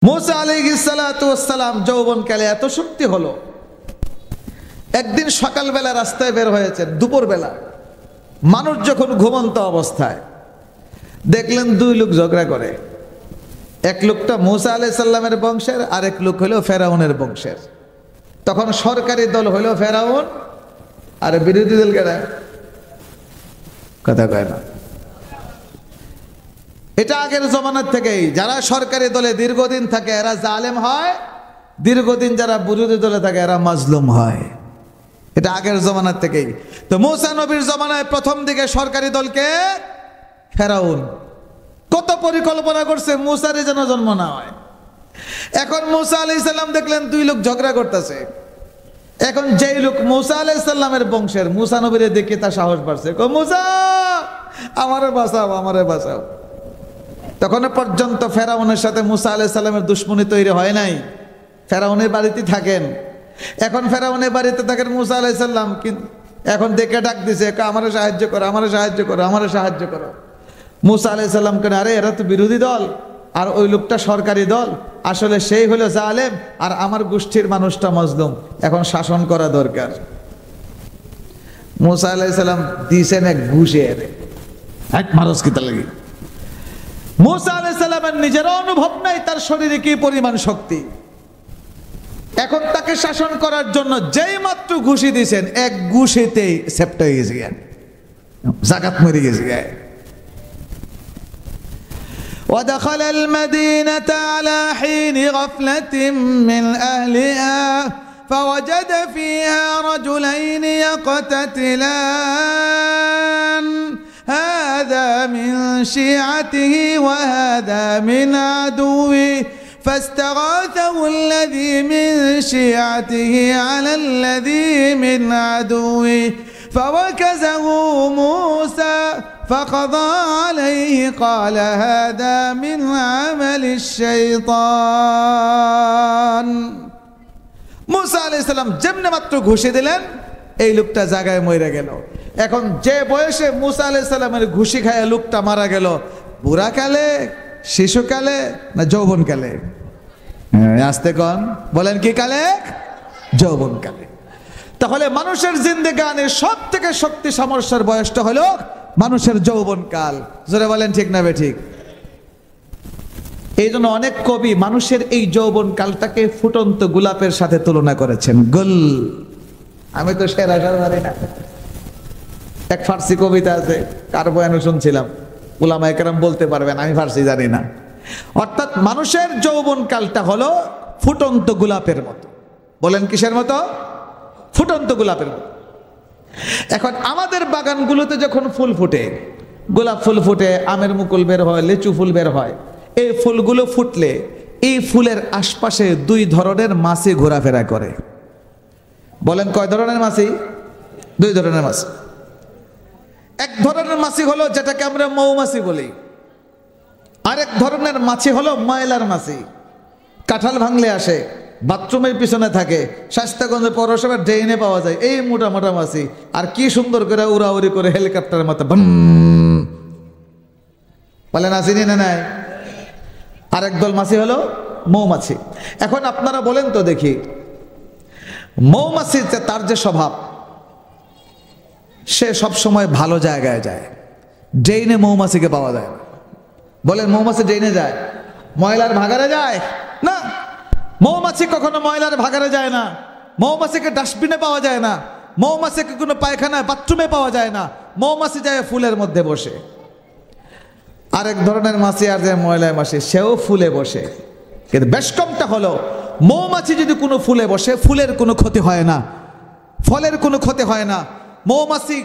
মুসা আলাইহিস সালাতু ওয়াস সালাম যৌবনকালে এত শক্তি হলো, একদিন সকালবেলা রাস্তায় বের হয়েছেন, দুপুরবেলা মানুষ যখন ঘুমন্ত অবস্থায়, দেখলেন দুই লোক ঝগড়া করে। এক লোকটা মুসা আলাইহিস সালামের বংশের, আর এক লোক হলো ফেরাউনের বংশের। তখন সরকারি দল হলো ফেরাউন, আর বিরোধী দল কারা? কথা কয় না। এটা আগের জমানার থেকেই, যারা সরকারি দলে দীর্ঘদিন থাকে এরা জালেম হয়, দীর্ঘদিন যারা বিরোধী দলে থাকে এরা মাজলুম হয়। এটা আগের জমানার থেকেই। তো মুসা নবীর জমানায় প্রথম দিকে সরকারি দলকে ফেরাউন কত পরিকল্পনা করছে মুসার যেন জন্ম না হয়। এখন মুসা আলাইহিস সালাম দেখলেন দুই লোক ঝগড়া করতেছে। এখন যেই লোক মুসা আলাইহিস সালামের বংশের, মুসা নবীরে দেখে তার সাহস বাড়ছে, মুসা আমারে বাঁচাও, আমারে বাঁচাও। তখন পর্যন্ত ফেরাউনের সাথে মুসা আলাইহিস সালামের দুশমনী তৈরি হয় নাই, ফেরাউনের বাড়িতে থাকেন। এখন ফেরাউনের বাড়িতে থাকেন মুসা আলাইহিস সালাম, এখন দেখে ডাক দিছে, আমারে সাহায্য করো, আমারে সাহায্য করো, আমারে সাহায্য করো। মুসা আলাইহিস সালাম কেন, আরে এরা তো বিরোধী দল আর ওই লোকটা সরকারি দল, আসলে সেই হলো জালেম আর আমার গোষ্ঠীর মানুষটা মজলুম, এখন শাসন করা দরকার। মুসা আলাইহিস সালাম দিছেন এক ঘুষে, এক মানুষ কি তার লাগি। মুসা আলাইহিস সালামের নিজের অনুভব নাই তার শরীরে কি পরিমাণ শক্তি। এখন তাকে শাসন করার জন্য যেই মাত্র ঘুষি দিয়েছেন, এক ঘুষিতেই সেপ্ট হয়ে গেছে, জাকাত মরে গেছে। ودخل المدينة على حين غفلة من أهلها فوجد فيها رجلين يقتتلان هذا من شيعته وهذا من عدوه فاستغاثه الذي من شيعته على الذي من عدوه فوكزه موسى فقضى عليه قال هذا من عمل الشيطان। মুসা আলাইহিস সালাম যেমনি মাত্র ঘুষি দিলেন, এই লোকটা জায়গায় মরে গেল। এখন যে বয়সে মুসা আলাইহিস সালামের ঘুষি খায় লোকটা মারা গেল, বুড়াকালে, শিশুকালে না যৌবনকালে? আস্তে কন, বলেন কি কালে? যৌবনকালে। তাহলে মানুষের জিন্দেগানের সব থেকে শক্তি সামর্থ্যের বয়সটা হলো মানুষের যৌবনকাল। জোরে বলেন ঠিক না বে ঠিক? এই জন্য অনেক কবি মানুষের এই যৌবনকালটাকে ফুটন্ত গোলাপের সাথে তুলনা করেছেন। গুল, আমি তো সেরা জানি না। এক ফার্সি কবিতা আছে, কার বয়ানে শুনছিলাম, উলামায়ে কেরাম বলতে পারবেন, আমি ফার্সি জানি না। অর্থাৎ মানুষের যৌবনকালটা হলো ফুটন্ত গোলাপের মতো। বলেন কিসের মতো? ফুটন্ত গোলাপের মতো। এখন আমাদের বাগানগুলোতে যখন ফুল ফুটে, গোলাপ ফুল ফুটে, আমের মুকুল বের হয়, লিচু ফুল বের হয়, এই ফুলগুলো ফুটলে এই ফুলের আশপাশে দুই ধরনের মাছি ঘোরাফেরা করে। বলেন কয় ধরনের মাছি? দুই ধরনের মাছি। এক ধরনের মাছি হলো যেটাকে আমরা মৌমাছি বলি, আরেক ধরনের মাছি হলো ময়লার মাছি। কাঁঠাল ভাঙলে আসে, বাথরুমের পিছনে থাকে, স্বাস্থ্যগঞ্জ পৌরসভার ড্রেনে পাওয়া যায়, এই মোটা মোটা মাছি। আর কি সুন্দর করে উড়াউড়ি করে হেলিকপ্টারের মতো বলেন, আসেনি না নাই? আরেক দল মাছি হলো মৌমাছি। এখন আপনারা বলেন তো দেখি, মৌমাছি তার যে স্বভাব, সে সব সময় ভালো জায়গায় যায়, ড্রেনে মৌমাছিকে পাওয়া যায় না। বলেন, মৌমাছি ড্রেনে যায়? ময়লার ভাগারে যায় না। মৌমাছি কখনো ময়লার ভাগারে যায় না। মৌমাছিকে ডাস্টবিনে পাওয়া যায় না। মৌমাছিকে কোনো পায়খানায়, বাথরুমে পাওয়া যায় না। মৌমাছি যায় ফুলের মধ্যে বসে। আরেক ধরনের মাছি আর যে ময়লায় মাছি, সেও ফুলে বসে। কিন্তু বেশ কমটা হলো, মৌমাছি যদি কোনো ফুলে বসে, ফুলের কোনো ক্ষতি হয় না, ফলের কোনো ক্ষতি হয় না। মৌমাছি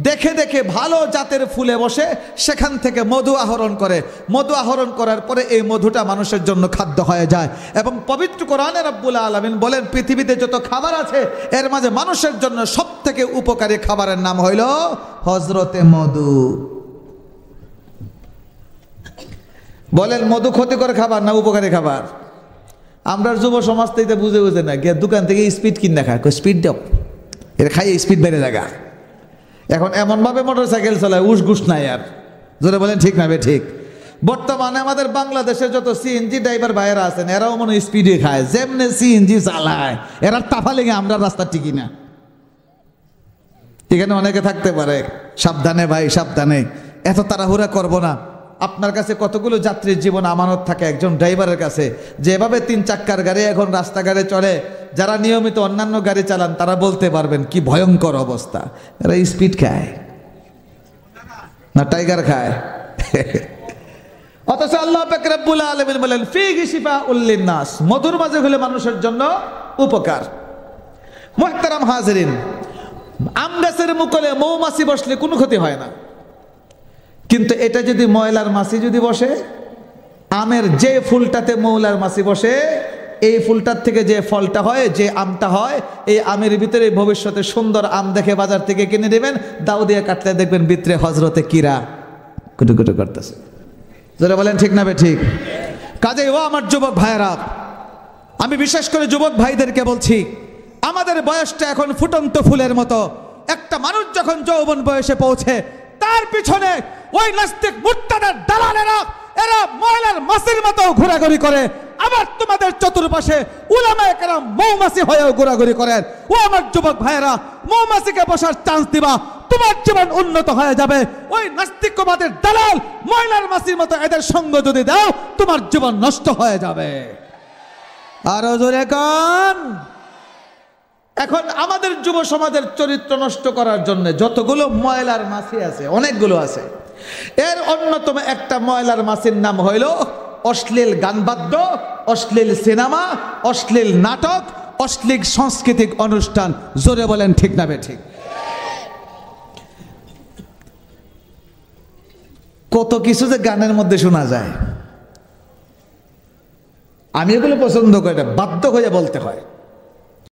দেখে দেখে ভালো জাতের ফুলে বসে, সেখান থেকে মধু আহরণ করে। মধু আহরণ করার পরে এই মধুটা মানুষের জন্য খাদ্য হয়ে যায়। এবং পবিত্র কোরআনে রব্বুল আলামিন বলেন, পৃথিবীতে যত খাবার আছে এর মাঝে মানুষের জন্য সব থেকে উপকারী খাবারের নাম হইল হযরতে মধু। বলেন, মধু ক্ষতিকর খাবার না উপকারী খাবার? আমরা যুব সমাজ থেকে বুঝে বুঝে না গিয়ে দোকান থেকে স্পিড কিনে খায়, স্পিড দাও, এটা খাইয়ে স্পিড বেড়ে জায়গা। এখন এমনভাবে মোটর সাইকেল চালায়, উস ঘুষ নাই আর। জোরে বলেন ঠিক না বে ঠিক? বর্তমানে আমাদের বাংলাদেশে যত সিএনজি ড্রাইভার ভাইয়েরা আছেন এরাও মনে স্পিডে খায়, যেমনে সিএনজি চালায় এরা তাফা লেগে আমরা রাস্তা টিকি না। এখানে অনেকে থাকতে পারে, সাবধানে ভাই সাবধানে, এত তাড়াহুড়া করব না। আপনার কাছে কতগুলো যাত্রীর জীবন আমানত থাকে একজন ড্রাইভারের কাছে, যেভাবে 3 চাক্কার গাড়ি এখন রাস্তাঘাটে চলে, যারা নিয়মিত অন্যান্য গাড়ি চালান তারা বলতে পারবেন কি ভয়ঙ্কর অবস্থা। এরা স্পিড খায় না টাইগার খায়? অথচ আল্লাহ পাক রব্বুল আলামিন বলেন ফীহি শিফাউল লিন্নাস, মধুর মাঝে হলে মানুষের জন্য উপকার। মুহতারাম হাজিরিন, আম গাছের মুকুলে মৌমাছি বসলে কোনো ক্ষতি হয় না, কিন্তু এটা যদি ময়লার মাছি যদি বসে, আমের যে ফুলটাতে মৌলার মাছি বসে এই ফুলটার থেকে যে ফলটা হয়, যে আমটা হয়, এই আমের ভিতরে ভবিষ্যতে সুন্দর আম দেখে বাজার থেকে কিনে নেবেন, দাও দিয়ে কাটলে দেখবেন ভিতরে হজরতে কিরা কুটুকুটু করতেছে। যারা বলেন ঠিক না বে ঠিক? কাজেই ও আমার যুবক ভাইয়েরা, আমি বিশেষ করে যুবক ভাইদেরকে বলছি, আমাদের বয়সটা এখন ফুটন্ত ফুলের মতো। একটা মানুষ যখন যৌবন বয়সে পৌঁছে, তার পিছনে ওই নাস্তিক মুর্তাদের দালালেরা এরা ময়লার মাছির মতো ঘোরাঘুরি করে। আবার তোমাদের চতুর্পাশে উলামায়ে কেরাম মৌমাছি হয়েও ঘোরাঘুরি করেন। ও আমার যুবক ভাইয়েরা, মৌমাছিকে বসার চান্স দিবা, তোমার জীবন উন্নত হয়ে যাবে। ওই নাস্তিকবাদের দালাল ময়লার মাছির মতো এদের সঙ্গ যদি দাও, তোমার জীবন নষ্ট হয়ে যাবে। আরো জোরে কান। এখন আমাদের যুব সমাজের চরিত্র নষ্ট করার জন্য যতগুলো ময়লার মাছি আছে, অনেকগুলো আছে, এর অন্যতম একটা ময়লার মাছির নাম হইল অশ্লীল গানবাদ্য, অশ্লীল সিনেমা, অশ্লীল নাটক, অশ্লীল সাংস্কৃতিক অনুষ্ঠান। জোরে বলেন ঠিক না বে ঠিক? কত কিছু যে গানের মধ্যে শোনা যায়, আমি এগুলো পছন্দ করি না, বাধ্য হয়ে বলতে হয়।